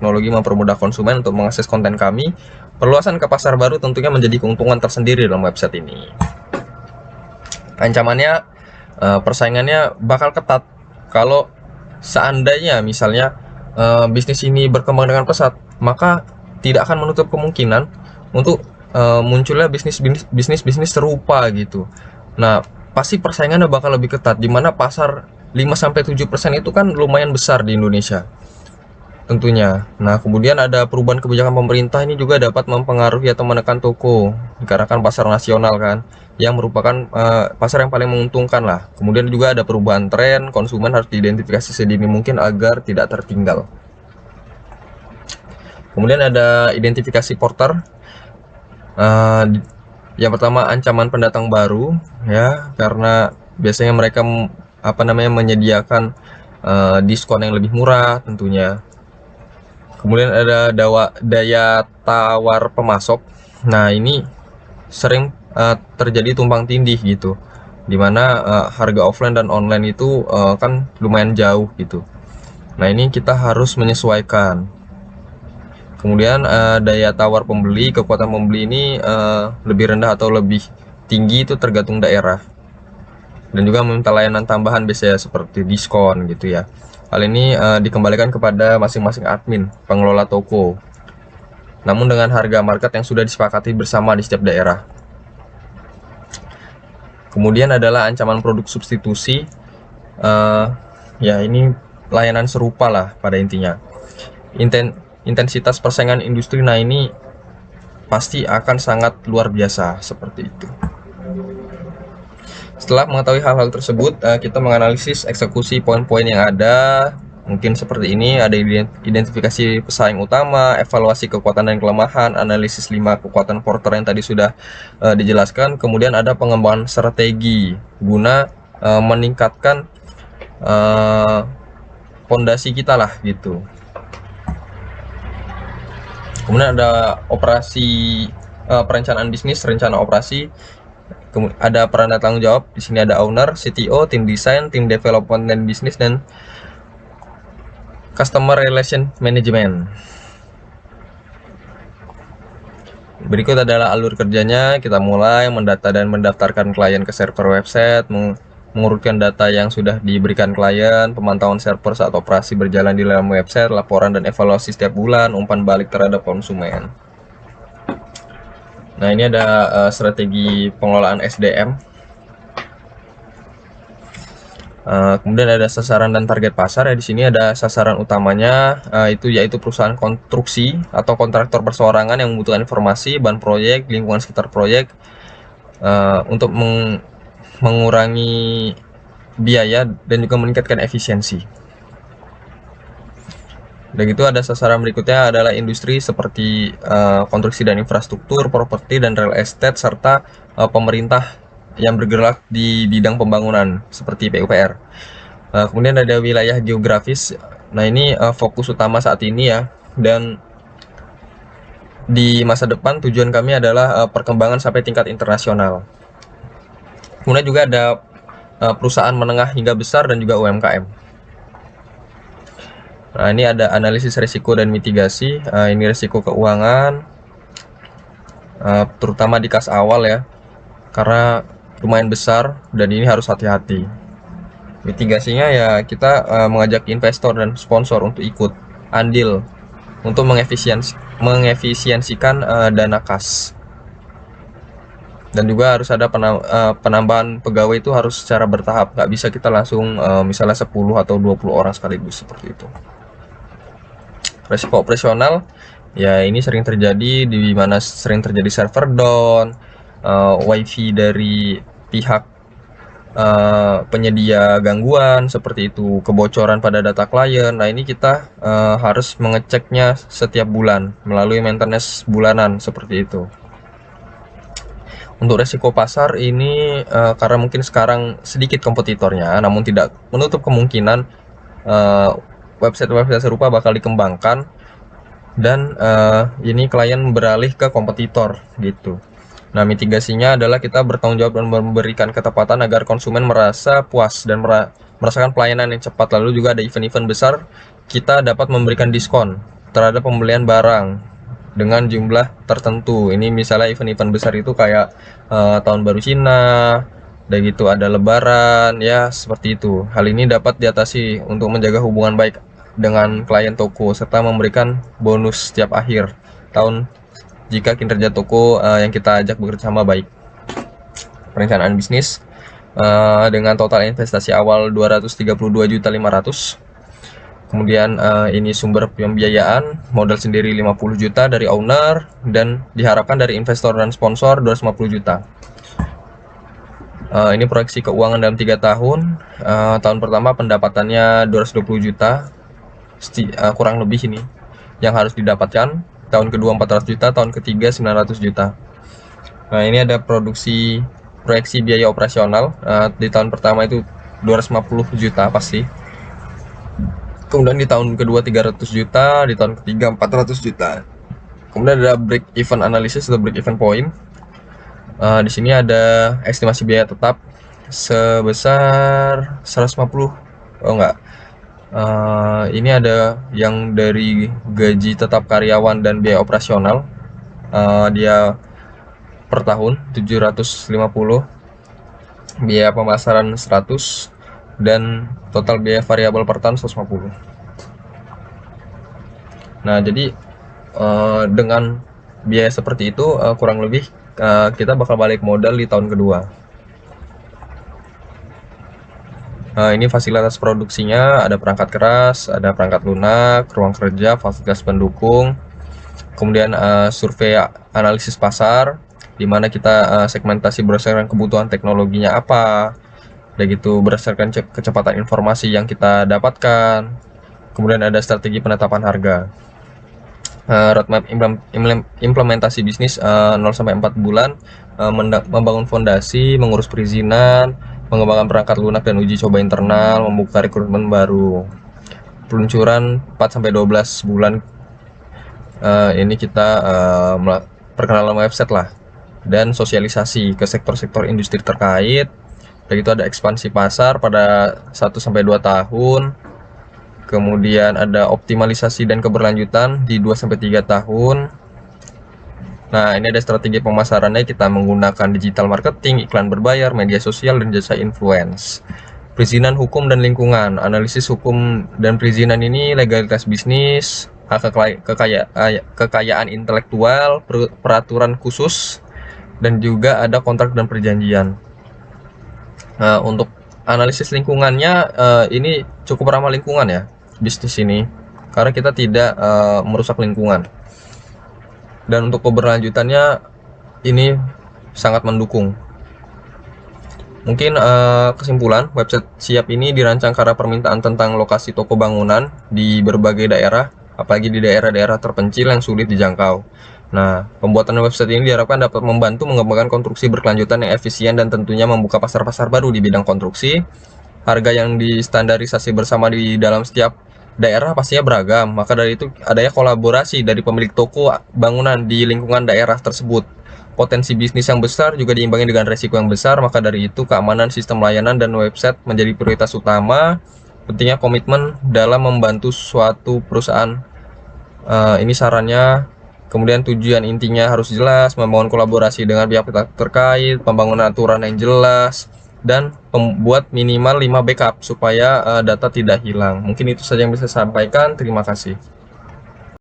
teknologi mempermudah konsumen untuk mengakses konten kami. Perluasan ke pasar baru tentunya menjadi keuntungan tersendiri dalam website ini. Ancamannya, persaingannya bakal ketat kalau seandainya misalnya bisnis ini berkembang dengan pesat, maka tidak akan menutup kemungkinan untuk munculnya bisnis serupa gitu. Nah, pasti persaingannya bakal lebih ketat, di mana pasar 5-7% itu kan lumayan besar di Indonesia tentunya. Nah, kemudian ada perubahan kebijakan pemerintah, ini juga dapat mempengaruhi atau menekan toko dikarenakan pasar nasional kan, yang merupakan pasar yang paling menguntungkan lah. Kemudian juga ada perubahan tren, konsumen harus diidentifikasi sedini mungkin agar tidak tertinggal. Kemudian ada identifikasi porter. Yang pertama, ancaman pendatang baru ya, karena biasanya mereka menyediakan diskon yang lebih murah tentunya. Kemudian ada daya tawar pemasok. Nah, ini sering terjadi tumpang tindih gitu, dimana harga offline dan online itu kan lumayan jauh gitu. Nah, ini kita harus menyesuaikan. Kemudian daya tawar pembeli, kekuatan pembeli ini lebih rendah atau lebih tinggi itu tergantung daerah, dan juga meminta layanan tambahan biasanya seperti diskon gitu ya. Hal ini dikembalikan kepada masing-masing admin pengelola toko, namun dengan harga market yang sudah disepakati bersama di setiap daerah. Kemudian adalah ancaman produk substitusi. Ya, ini layanan serupa lah pada intinya. Intensitas persaingan industri, nah ini pasti akan sangat luar biasa seperti itu. Setelah mengetahui hal-hal tersebut, kita menganalisis eksekusi poin-poin yang ada. Mungkin seperti ini, ada identifikasi pesaing utama, evaluasi kekuatan dan kelemahan, analisis 5 kekuatan porter yang tadi sudah dijelaskan. Kemudian ada pengembangan strategi guna meningkatkan fondasi kita lah gitu. Kemudian ada operasi, perencanaan bisnis, rencana operasi. Ada peran dan tanggung jawab. Di sini ada owner, CTO, tim desain, tim development dan bisnis, dan customer relation management. Berikut adalah alur kerjanya. Kita mulai mendata dan mendaftarkan klien ke server website, mengurutkan data yang sudah diberikan klien, pemantauan server saat operasi berjalan di dalam website, laporan dan evaluasi setiap bulan, umpan balik terhadap konsumen. Nah, ini ada strategi pengelolaan SDM. Kemudian ada sasaran dan target pasar ya. Di sini ada sasaran utamanya, yaitu perusahaan konstruksi atau kontraktor perseorangan yang membutuhkan informasi, bahan proyek, lingkungan sekitar proyek, untuk mengurangi biaya dan juga meningkatkan efisiensi. Dan itu ada sasaran berikutnya adalah industri seperti konstruksi dan infrastruktur, properti dan real estate, serta pemerintah yang bergerak di bidang pembangunan seperti PUPR. Kemudian ada wilayah geografis. Nah, ini fokus utama saat ini ya, dan di masa depan tujuan kami adalah perkembangan sampai tingkat internasional. Kemudian juga ada perusahaan menengah hingga besar dan juga UMKM. Nah, ini ada analisis risiko dan mitigasi. Ini risiko keuangan, terutama di kas awal ya, karena lumayan besar dan ini harus hati-hati. Mitigasinya ya, kita mengajak investor dan sponsor untuk ikut andil untuk mengefisiensikan dana kas. Dan juga harus ada penambahan pegawai, itu harus secara bertahap, nggak bisa kita langsung misalnya 10 atau 20 orang sekaligus seperti itu. Resiko operasional ya, ini sering terjadi di mana sering terjadi server down, wifi dari pihak penyedia gangguan seperti itu, kebocoran pada data klien. Nah, ini kita harus mengeceknya setiap bulan melalui maintenance bulanan seperti itu. Untuk resiko pasar ini karena mungkin sekarang sedikit kompetitornya, namun tidak menutup kemungkinan website-website serupa bakal dikembangkan dan ini klien beralih ke kompetitor gitu. Nah, mitigasinya adalah kita bertanggung jawab dan memberikan ketepatan agar konsumen merasa puas dan merasakan pelayanan yang cepat. Lalu juga ada event-event besar, kita dapat memberikan diskon terhadap pembelian barang dengan jumlah tertentu. Ini misalnya event-event besar itu kayak tahun baru Cina, dan gitu ada lebaran, ya seperti itu. Hal ini dapat diatasi untuk menjaga hubungan baik dengan klien toko serta memberikan bonus setiap akhir tahun jika kinerja toko yang kita ajak bekerja sama baik. Perencanaan bisnis dengan total investasi awal 232.500.000. Kemudian ini sumber pembiayaan, modal sendiri 50 juta dari owner, dan diharapkan dari investor dan sponsor 250 juta. Ini proyeksi keuangan dalam 3 tahun. Tahun pertama pendapatannya 220 juta, kurang lebih ini yang harus didapatkan. Tahun kedua 400 juta, tahun ketiga 900 juta. Nah, ini ada proyeksi biaya operasional. Di tahun pertama itu 250 juta pasti. Kemudian di tahun kedua 300 juta, di tahun ketiga 400 juta. Kemudian ada break even analysis atau break even point. Di sini ada estimasi biaya tetap sebesar 150. Oh enggak. Ini ada yang dari gaji tetap karyawan dan biaya operasional. Dia per tahun 750, biaya pemasaran 100, dan total biaya variabel per tahun 150. Nah, jadi dengan biaya seperti itu kurang lebih kita bakal balik modal di tahun kedua. Ini fasilitas produksinya, ada perangkat keras, ada perangkat lunak, ruang kerja, fasilitas pendukung, kemudian survei analisis pasar, di mana kita segmentasi berdasarkan kebutuhan teknologinya apa, dan gitu berdasarkan kecepatan informasi yang kita dapatkan. Kemudian ada strategi penetapan harga. Roadmap implementasi bisnis 0-4 bulan, membangun fondasi, mengurus perizinan, mengembangkan perangkat lunak dan uji coba internal, membuka rekrutmen baru. Peluncuran 4-12 bulan. Ini kita perkenalan website lah, dan sosialisasi ke sektor-sektor industri terkait. Begitu ada ekspansi pasar pada 1-2 tahun. Kemudian ada optimalisasi dan keberlanjutan di 2-3 tahun. Nah, ini ada strategi pemasarannya, kita menggunakan digital marketing, iklan berbayar, media sosial, dan jasa influence. Perizinan hukum dan lingkungan, analisis hukum dan perizinan ini legalitas bisnis, kekayaan intelektual, peraturan khusus, dan juga ada kontrak dan perjanjian. Untuk analisis lingkungannya, ini cukup ramah lingkungan ya bisnis ini, karena kita tidak merusak lingkungan. Dan untuk keberlanjutannya ini sangat mendukung. Mungkin kesimpulan, website Siap ini dirancang karena permintaan tentang lokasi toko bangunan di berbagai daerah, apalagi di daerah-daerah terpencil yang sulit dijangkau. Nah, pembuatan website ini diharapkan dapat membantu mengembangkan konstruksi berkelanjutan yang efisien dan tentunya membuka pasar-pasar baru di bidang konstruksi. Harga yang distandarisasi bersama di dalam setiap daerah pastinya beragam, maka dari itu adanya kolaborasi dari pemilik toko bangunan di lingkungan daerah tersebut. Potensi bisnis yang besar juga diimbangi dengan resiko yang besar, maka dari itu keamanan sistem layanan dan website menjadi prioritas utama. Pentingnya komitmen dalam membantu suatu perusahaan. Ini sarannya. Kemudian tujuan intinya harus jelas, membangun kolaborasi dengan pihak terkait, pembangunan aturan yang jelas, dan membuat minimal 5 backup supaya data tidak hilang. Mungkin itu saja yang bisa saya sampaikan. Terima kasih.